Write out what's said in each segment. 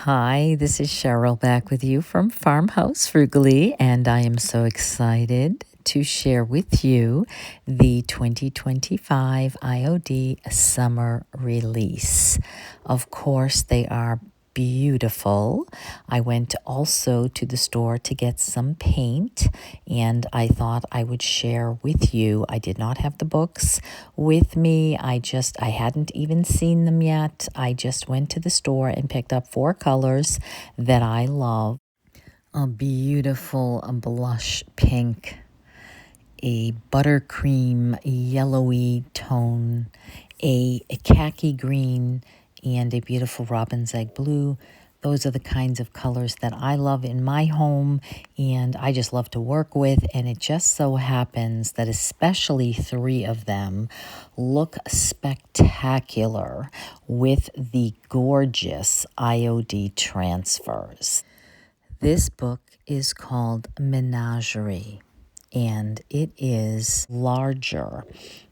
Hi, this is Cheryl back with you from Farmhouse, Frugally, and I am so excited to share with you the 2025 IOD Summer release. Of course, they are beautiful. I went also to the store to get some paint, and I thought I would share with you. I did not have the books with me. I hadn't even seen them yet. I just went to the store and picked up 4 colors that I love. A beautiful blush pink, a buttercream yellowy tone, a khaki green, and a beautiful robin's egg blue. Those are the kinds of colors that I love in my home and I just love to work with. And it just so happens that especially 3 of them look spectacular with the gorgeous IOD transfers. This book is called Menagerie, and it is larger.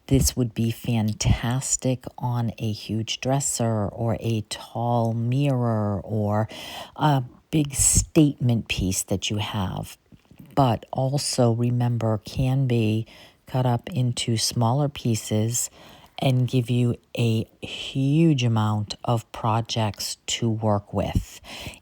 This would be fantastic on a huge dresser or a tall mirror or a big statement piece that you have. But also remember, can be cut up into smaller pieces and give you a huge amount of projects to work with.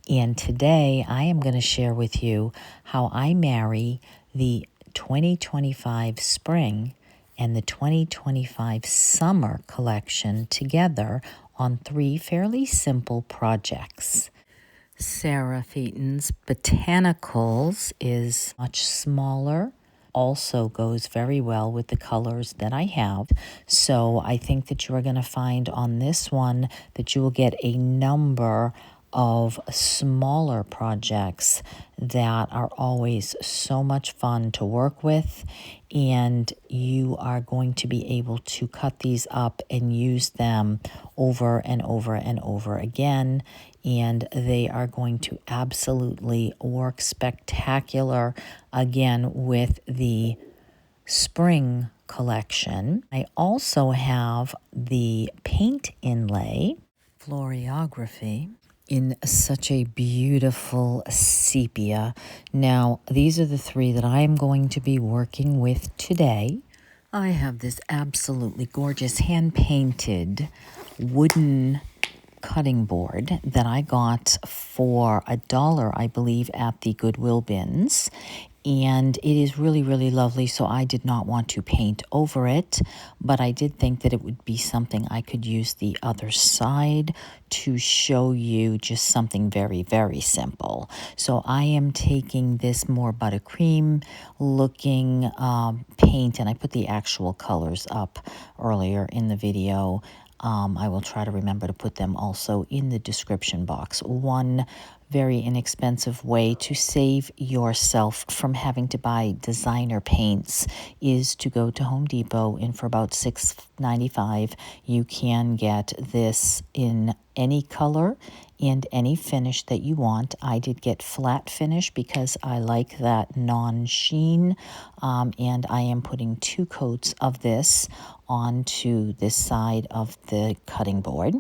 And today I am going to share with you how I marry the 2025 spring and the 2025 summer collection together on 3 fairly simple projects. Sarah Featon's Botanicals is much smaller, also goes very well with the colors that I have. So I think that you are going to find on this one that you will get a number of smaller projects that are always so much fun to work with, and you are going to be able to cut these up and use them over and over and over again, and they are going to absolutely work spectacular again with the spring collection. I also have the paint inlay, Floriography, in such a beautiful sepia. Now, these are the 3 that I am going to be working with today. I have this absolutely gorgeous hand-painted wooden cutting board that I got for $1, I believe, at the Goodwill bins. And it is really, really lovely, so I did not want to paint over it, but I did think that it would be something I could use the other side to show you just something very, very simple. So I am taking this more buttercream looking paint, and I put the actual colors up earlier in the video. I will try to remember to put them also in the description box. One very inexpensive way to save yourself from having to buy designer paints is to go to Home Depot, and for about $6.95 you can get this in any color and any finish that you want. I did get flat finish because I like that non-sheen, and I am putting 2 coats of this onto this side of the cutting board.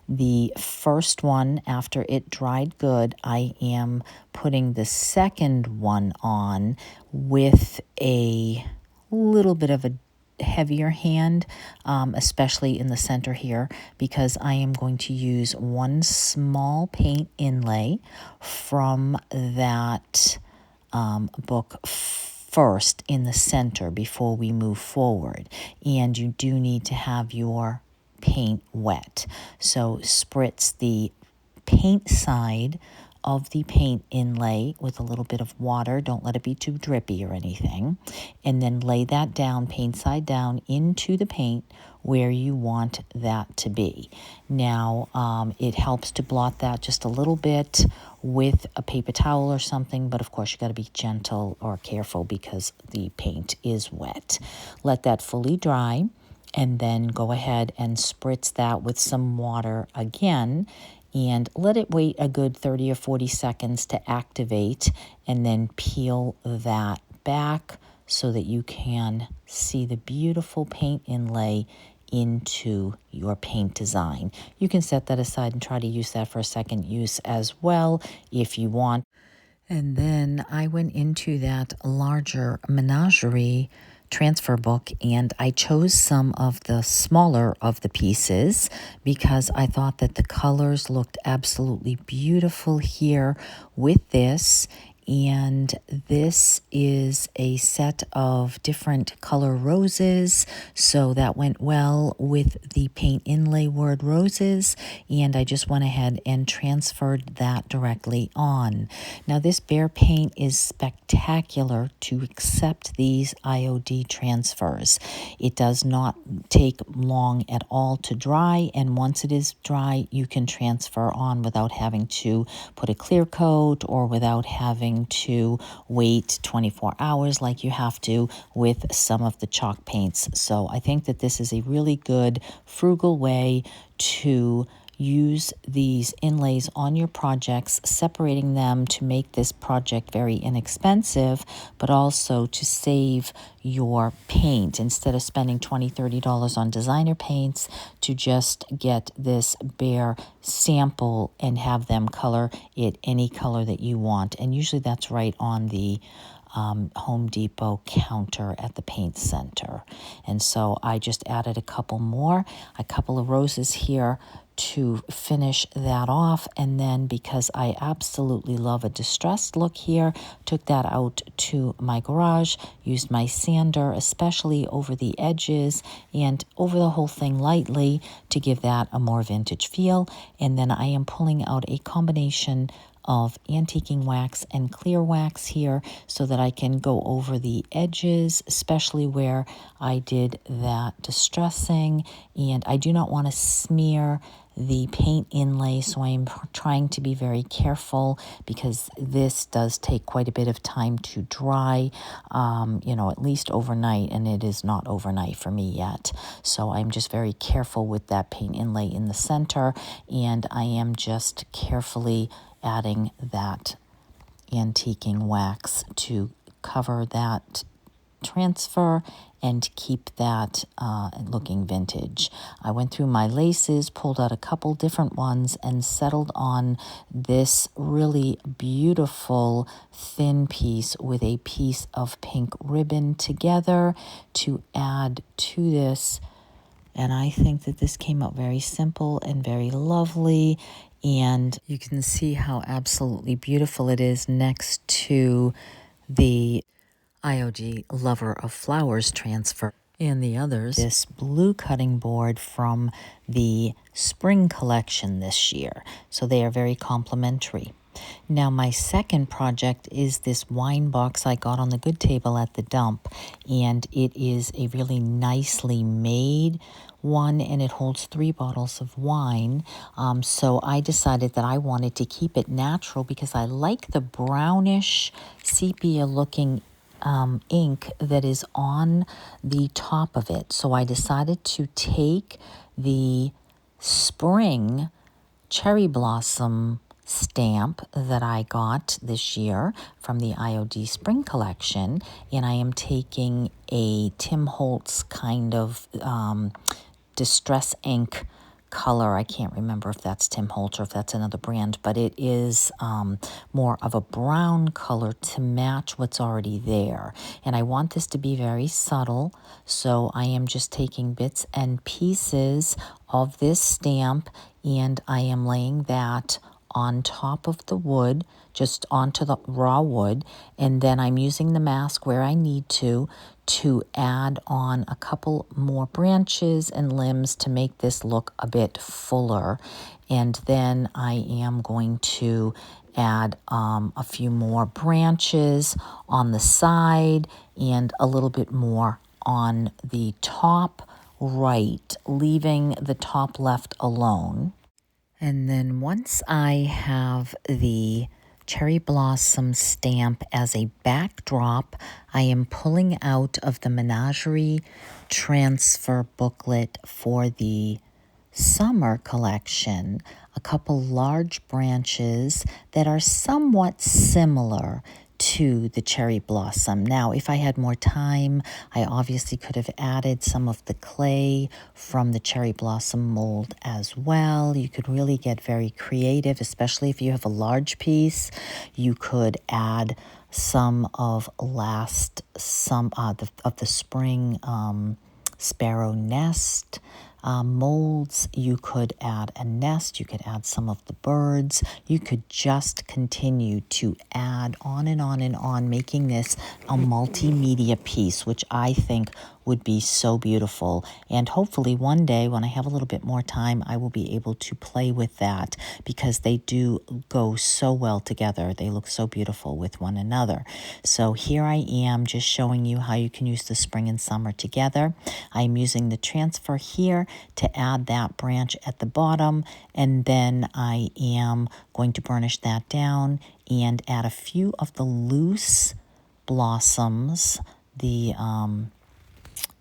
The first one, after it dried good, I am putting the second one on with a little bit of a heavier hand, especially in the center here, because I am going to use one small paint inlay from that book first in the center before we move forward. And you do need to have your paint wet. So spritz the paint side of the paint inlay with a little bit of water. Don't let it be too drippy or anything. And then lay that down, paint side down, into the paint where you want that to be. Now, it helps to blot that just a little bit with a paper towel or something, but of course you got to be gentle or careful because the paint is wet. Let that fully dry, and then go ahead and spritz that with some water again and let it wait a good 30 or 40 seconds to activate, and then peel that back so that you can see the beautiful paint inlay into your paint design. You can set that aside and try to use that for a second use as well if you want. And then I went into that larger Menagerie transfer book and I chose some of the smaller of the pieces because I thought that the colors looked absolutely beautiful here with this. And this is a set of different color roses, so that went well with the paint inlay word roses, and I just went ahead and transferred that directly on. Now this Behr paint is spectacular to accept these IOD transfers. It does not take long at all to dry, and once it is dry you can transfer on without having to put a clear coat or without having to wait 24 hours like you have to with some of the chalk paints. So I think that this is a really good, frugal way to use these inlays on your projects, separating them to make this project very inexpensive, but also to save your paint. Instead of spending $20, $30 on designer paints, to just get this Behr sample and have them color it any color that you want. And usually that's right on the Home Depot counter at the paint center. And so I just added a couple of roses here to finish that off. And then because I absolutely love a distressed look here, took that out to my garage, used my sander especially over the edges and over the whole thing lightly to give that a more vintage feel. And then I am pulling out a combination of antiquing wax and clear wax here so that I can go over the edges, especially where I did that distressing. And I do not want to smear the paint inlay, so I'm trying to be very careful because this does take quite a bit of time to dry, at least overnight, and it is not overnight for me yet. So I'm just very careful with that paint inlay in the center, and I am just carefully adding that antiquing wax to cover that transfer and keep that looking vintage. I went through my laces, pulled out a couple different ones, and settled on this really beautiful thin piece with a piece of pink ribbon together to add to this. And I think that this came out very simple and very lovely. And you can see how absolutely beautiful it is next to the IOD Lover of Flowers transfer. And the others, this blue cutting board from the spring collection this year. So they are very complementary. Now my second project is this wine box I got on the good table at the dump, and it is a really nicely made one, and it holds 3 bottles of wine. So I decided that I wanted to keep it natural because I like the brownish sepia looking ink that is on the top of it. So I decided to take the spring cherry blossom stamp that I got this year from the IOD Spring Collection, and I am taking a Tim Holtz kind of distress ink color. I can't remember if that's Tim Holtz or if that's another brand, but it is more of a brown color to match what's already there. And I want this to be very subtle, so I am just taking bits and pieces of this stamp, and I am laying that on top of the wood, just onto the raw wood, and then I'm using the mask where I need to add on a couple more branches and limbs to make this look a bit fuller. And then I am going to add a few more branches on the side and a little bit more on the top right, leaving the top left alone. And then once I have the cherry blossom stamp as a backdrop, I am pulling out of the Menagerie transfer booklet for the summer collection a couple large branches that are somewhat similar to the cherry blossom. Now, if I had more time, I obviously could have added some of the clay from the cherry blossom mold as well. You could really get very creative, especially if you have a large piece. You could add some of the spring sparrow nest molds. You could add a nest. You could add some of the birds. You could just continue to add on and on and on, making this a multimedia piece, which I think would be so beautiful. And hopefully one day when I have a little bit more time, I will be able to play with that because they do go so well together. They look so beautiful with one another. So here I am just showing you how you can use the spring and summer together. I'm using the transfer here to add that branch at the bottom, and then I am going to burnish that down and add a few of the loose blossoms, the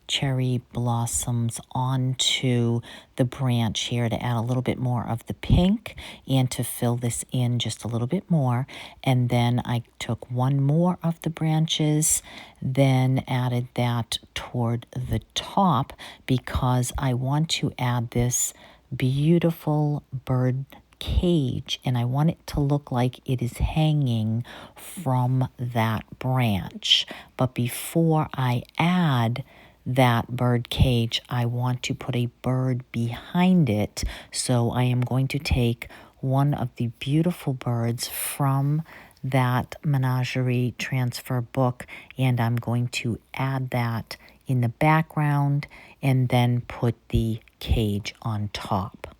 cherry blossoms, onto the branch here to add a little bit more of the pink and to fill this in just a little bit more. And then I took one more of the branches, then added that toward the top because I want to add this beautiful bird cage, and I want it to look like it is hanging from that branch. But before I add that bird cage, I want to put a bird behind it. So I am going to take one of the beautiful birds from that Menagerie transfer book, and I'm going to add that in the background and then put the cage on top.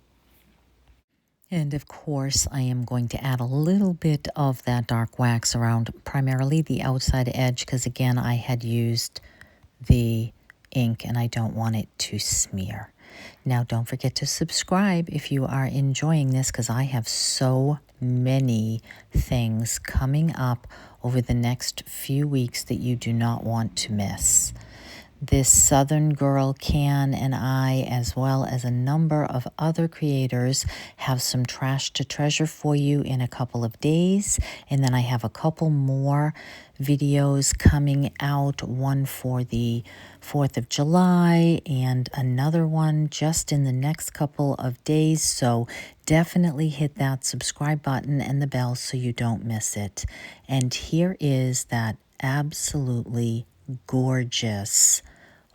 And of course, I am going to add a little bit of that dark wax around primarily the outside edge because, again, I had used the ink and I don't want it to smear. Now, don't forget to subscribe if you are enjoying this because I have so many things coming up over the next few weeks that you do not want to miss. This Southern Girl Can and I, as well as a number of other creators, have some trash to treasure for you in a couple of days. And then I have a couple more videos coming out, one for the 4th of July and another one just in the next couple of days. So definitely hit that subscribe button and the bell so you don't miss it. And here is that absolutely gorgeous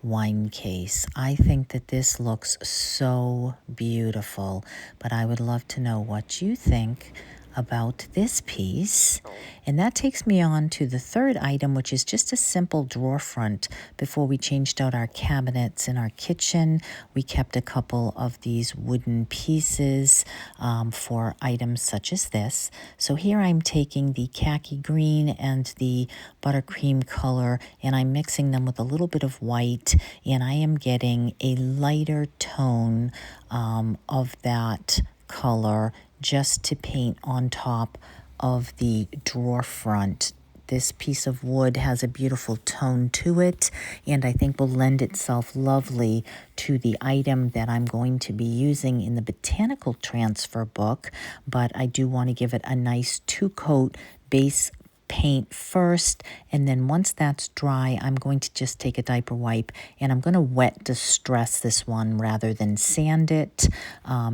wine case. I think that this looks so beautiful, but I would love to know what you think about this piece. And that takes me on to the third item, which is just a simple drawer front. Before we changed out our cabinets in our kitchen, we kept a couple of these wooden pieces for items such as this. So here I'm taking the khaki green and the buttercream color, and I'm mixing them with a little bit of white, and I am getting a lighter tone of that color just to paint on top of the drawer front. This piece of wood has a beautiful tone to it, and I think will lend itself lovely to the item that I'm going to be using in the botanical transfer book, but I do want to give it a nice 2-coat base paint first, and then once that's dry, I'm going to just take a diaper wipe and I'm going to wet distress this one rather than sand it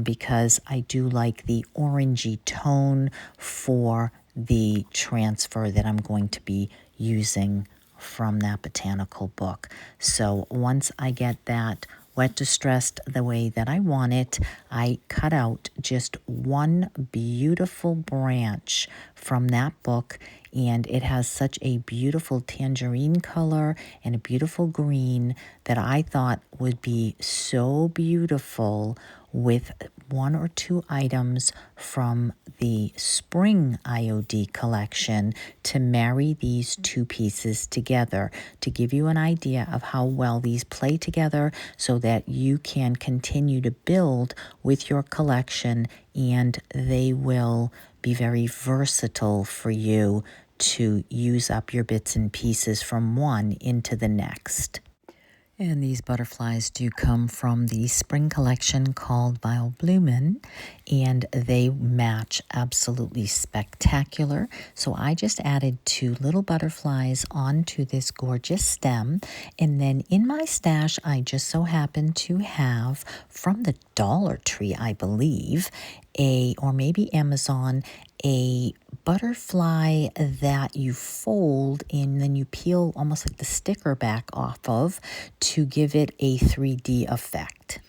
because I do like the orangey tone for the transfer that I'm going to be using from that botanical book. So once I get that wet distressed the way that I want it, I cut out just one beautiful branch from that book, and it has such a beautiful tangerine color and a beautiful green that I thought would be so beautiful with 1 or 2 items from the spring IOD collection to marry these 2 pieces together to give you an idea of how well these play together so that you can continue to build with your collection, and they will be very versatile for you to use up your bits and pieces from one into the next. And these butterflies do come from the spring collection called Vile Bloomin', and they match absolutely spectacular. So I just added 2 little butterflies onto this gorgeous stem. And then in my stash, I just so happen to have from the Dollar Tree, I believe, or maybe Amazon, a butterfly that you fold and then you peel almost like the sticker back off of to give it a 3D effect.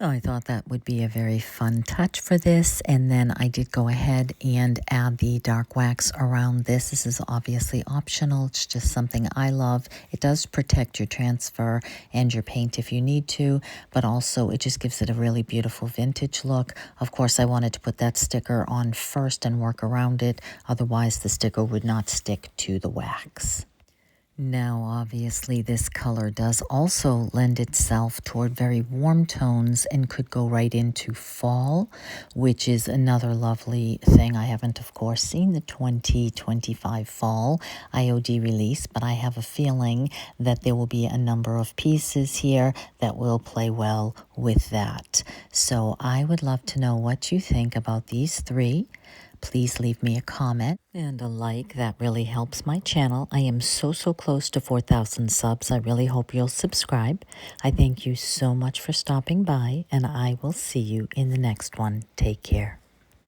I thought that would be a very fun touch for this, and then I did go ahead and add the dark wax around this. This is obviously optional. It's just something I love. It does protect your transfer and your paint if you need to, but also it just gives it a really beautiful vintage look. Of course, I wanted to put that sticker on first and work around it. Otherwise, the sticker would not stick to the wax. Now, obviously, this color does also lend itself toward very warm tones and could go right into fall, which is another lovely thing. I haven't, of course, seen the 2025 fall IOD release, but I have a feeling that there will be a number of pieces here that will play well with that. So I would love to know what you think about these 3. Please leave me a comment and a like. That really helps my channel. I am so close to 4,000 subs. I really hope you'll subscribe. I thank you so much for stopping by, and I will see you in the next one. Take care.